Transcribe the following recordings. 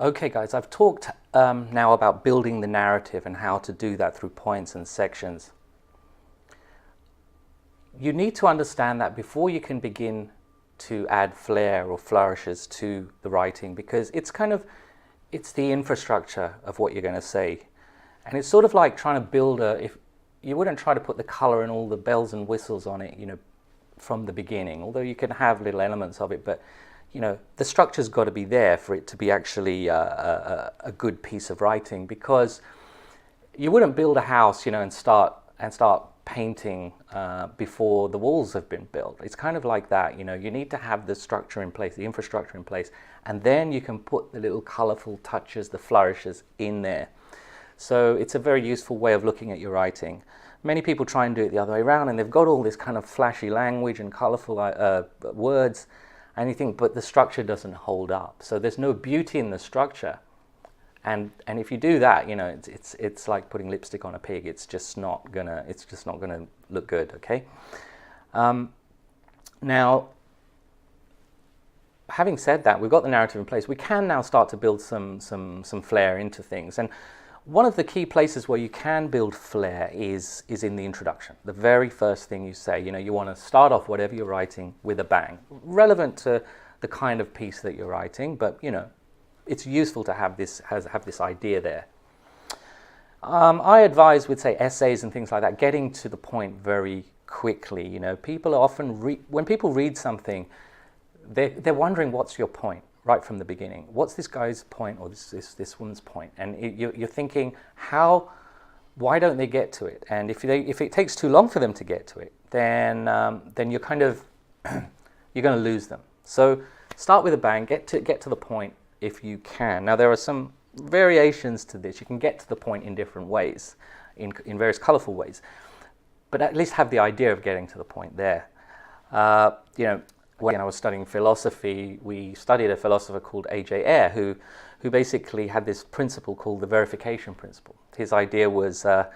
Okay, guys, I've talked now about building the narrative and how to do that through points and sections. You need to understand that before you can begin to add flair or flourishes to the writing, because it's the infrastructure of what you're going to say. And it's sort of like trying to build if you wouldn't try to put the color and all the bells and whistles on it, from the beginning, although you can have little elements of it, but the structure's got to be there for it to be actually a good piece of writing, because you wouldn't build a house, and start painting before the walls have been built. It's kind of like that, you need to have the structure in place, the infrastructure in place, and then you can put the little colorful touches, the flourishes in there. So it's a very useful way of looking at your writing. Many people try and do it the other way around, and they've got all this kind of flashy language and colorful words, and you think, but the structure doesn't hold up. So there's no beauty in the structure. And if you do that, it's like putting lipstick on a pig. It's just not gonna look good. Okay. Now, having said that, we've got the narrative in place. We can now start to build some flair into things. And one of the key places where you can build flair is in the introduction. The very first thing you say, you want to start off whatever you're writing with a bang, relevant to the kind of piece that you're writing, but it's useful to have this idea there. I advise with, say, essays and things like that, getting to the point very quickly. People often when people read something, they're wondering, what's your point right from the beginning? What's this guy's point, or this woman's point? And you're thinking, why don't they get to it? And if it takes too long for them to get to it, then you're you're going to lose them. So start with a bang, get to the point if you can. Now, there are some variations to this. You can get to the point in different ways, in various colorful ways, but at least have the idea of getting to the point there. When I was studying philosophy, we studied a philosopher called A.J. Ayer, who basically had this principle called the verification principle. His idea was, that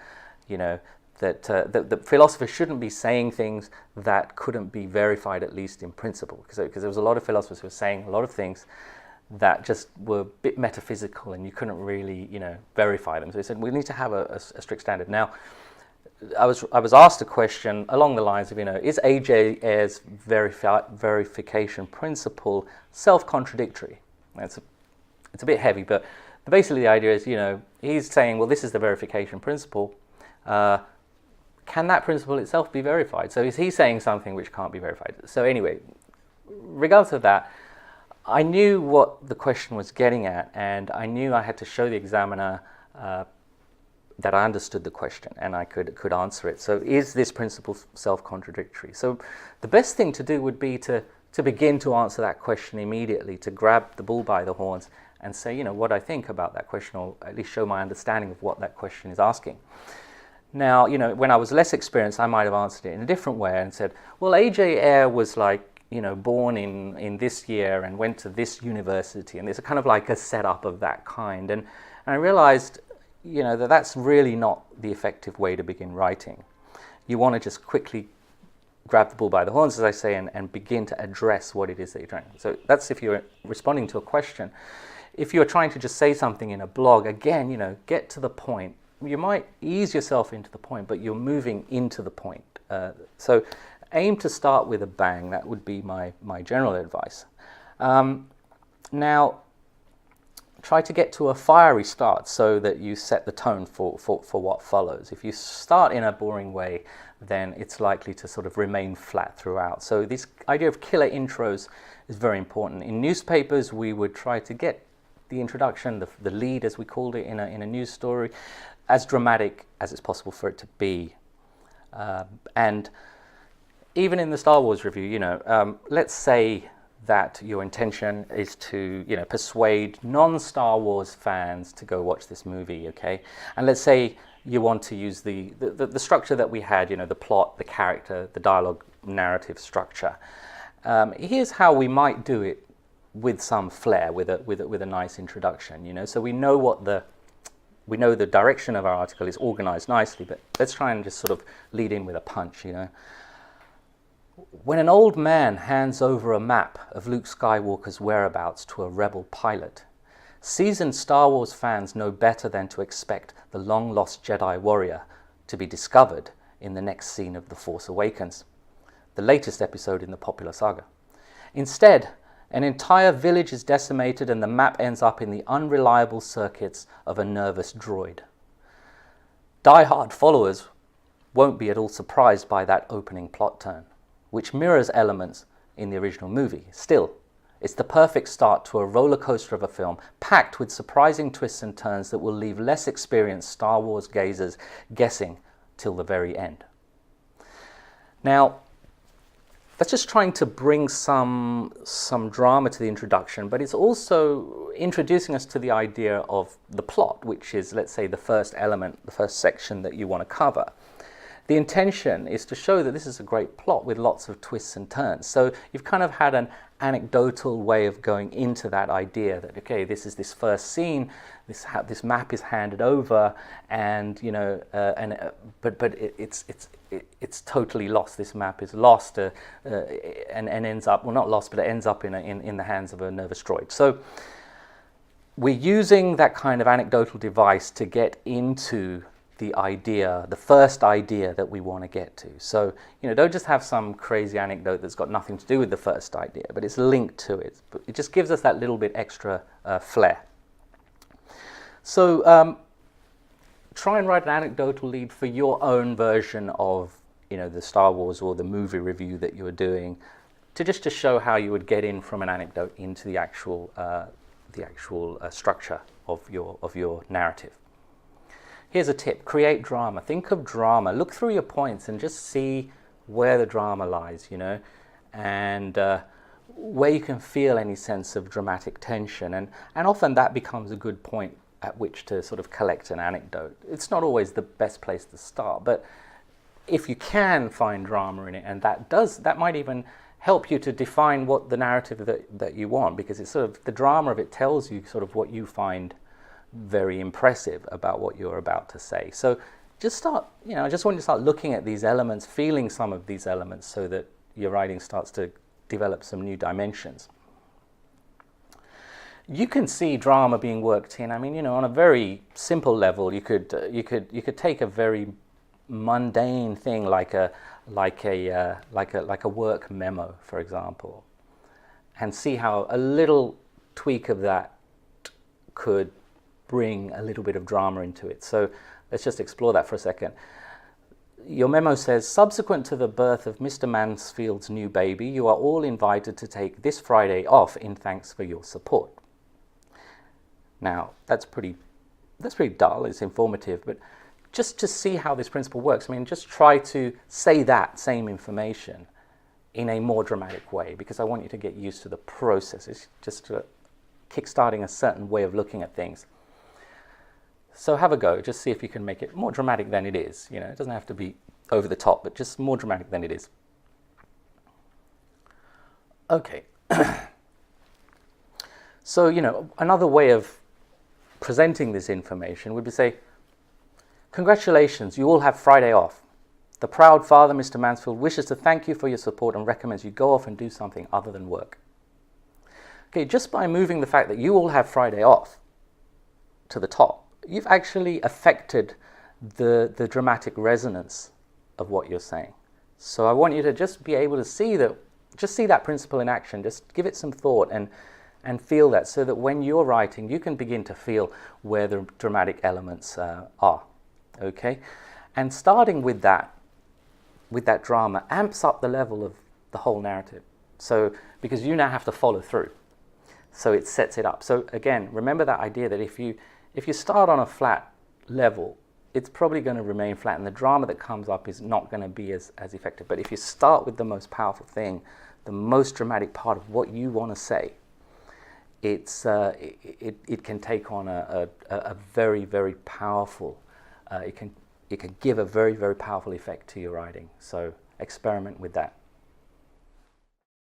the philosopher shouldn't be saying things that couldn't be verified, at least in principle, because there was a lot of philosophers who were saying a lot of things that just were a bit metaphysical, and you couldn't really, verify them. So he said, we need to have a strict standard. Now, I was asked a question along the lines of, is A.J. Ayer's verification principle self-contradictory? It's a bit heavy, but basically the idea is, he's saying, well, this is the verification principle. Can that principle itself be verified? So is he saying something which can't be verified? So anyway, regardless of that, I knew what the question was getting at, and I knew I had to show the examiner that I understood the question and I could answer it. So is this principle self-contradictory? So the best thing to do would be to begin to answer that question immediately, to grab the bull by the horns and say, what I think about that question, or at least show my understanding of what that question is asking. Now, when I was less experienced, I might have answered it in a different way and said, well, A.J. Ayer was born in this year and went to this university, and there's a kind of like a setup of that kind. And I realized, that's really not the effective way to begin writing. You want to just quickly grab the bull by the horns, as I say, and begin to address what it is that you're trying. So that's if you're responding to a question. If you're trying to just say something in a blog, again, get to the point. You might ease yourself into the point, but you're moving into the point. So aim to start with a bang. That would be my general advice. Now, try to get to a fiery start so that you set the tone for what follows. If you start in a boring way, then it's likely to sort of remain flat throughout. So this idea of killer intros is very important. In newspapers, we would try to get the introduction, the lead, as we called it in a news story, as dramatic as it's possible for it to be. And even in the Star Wars review, let's say that your intention is to, persuade non-Star Wars fans to go watch this movie, okay? And let's say you want to use the structure that we had, the plot, the character, the dialogue, narrative structure. Here's how we might do it with some flair, with a nice introduction, So we know the direction of our article is organized nicely, but let's try and just sort of lead in with a punch, When an old man hands over a map of Luke Skywalker's whereabouts to a rebel pilot, Seasoned Star Wars fans know better than to expect the long-lost Jedi warrior to be discovered in the next scene of The Force Awakens, the latest episode in the popular saga. Instead, an entire village is decimated and the map ends up in the unreliable circuits of a nervous droid. Die-hard followers won't be at all surprised by that opening plot turn, which mirrors elements in the original movie. Still, it's the perfect start to a roller coaster of a film packed with surprising twists and turns that will leave less experienced Star Wars gazers guessing till the very end. Now, that's just trying to bring some drama to the introduction, but it's also introducing us to the idea of the plot, which is, let's say, the first element, the first section that you want to cover. The intention is to show that this is a great plot with lots of twists and turns. So you've kind of had an anecdotal way of going into that idea that, okay, this is this first scene, this map is handed over, and it's totally lost. This map is lost, and ends up, well, not lost, but it ends up in the hands of a nervous droid. So we're using that kind of anecdotal device to get into the idea, the first idea that we want to get to. So, don't just have some crazy anecdote that's got nothing to do with the first idea, but it's linked to it. It just gives us that little bit extra flair. So, try and write an anecdotal lead for your own version of, the Star Wars or the movie review that you're doing, to show how you would get in from an anecdote into the actual structure of your narrative. Here's a tip: create drama. Think of drama. Look through your points and just see where the drama lies, and where you can feel any sense of dramatic tension. And often that becomes a good point at which to sort of collect an anecdote. It's not always the best place to start, but if you can find drama in it, and that might even help you to define what the narrative that you want, because it's sort of the drama of it tells you sort of what you find very impressive about what you're about to say. So just start, I just want you to start looking at these elements, feeling some of these elements, so that your writing starts to develop some new dimensions. You can see drama being worked in. I mean, on a very simple level, you could take a very mundane thing like a work memo, for example, and see how a little tweak of that could bring a little bit of drama into it. So let's just explore that for a second. Your memo says, subsequent to the birth of Mr. Mansfield's new baby, you are all invited to take this Friday off in thanks for your support. Now, that's pretty dull, it's informative, but just to see how this principle works, I mean, just try to say that same information in a more dramatic way, because I want you to get used to the process. It's just kickstarting a certain way of looking at things. So have a go, just see if you can make it more dramatic than it is. It doesn't have to be over the top, but just more dramatic than it is. Okay. So, another way of presenting this information would be say, congratulations, you all have Friday off. The proud father, Mr. Mansfield, wishes to thank you for your support and recommends you go off and do something other than work. Okay, just by moving the fact that you all have Friday off to the top, you've actually affected the dramatic resonance of what you're saying. So I want you to just be able to see that principle in action. Just give it some thought and feel that, so that when you're writing, you can begin to feel where the dramatic elements are. Okay, and starting with that drama amps up the level of the whole narrative. So because you now have to follow through, so it sets it up. So again, remember that idea that if you start on a flat level, it's probably going to remain flat, and the drama that comes up is not going to be as effective. But if you start with the most powerful thing, the most dramatic part of what you want to say, it can take on a very, very powerful, it can give a very, very powerful effect to your writing. So experiment with that.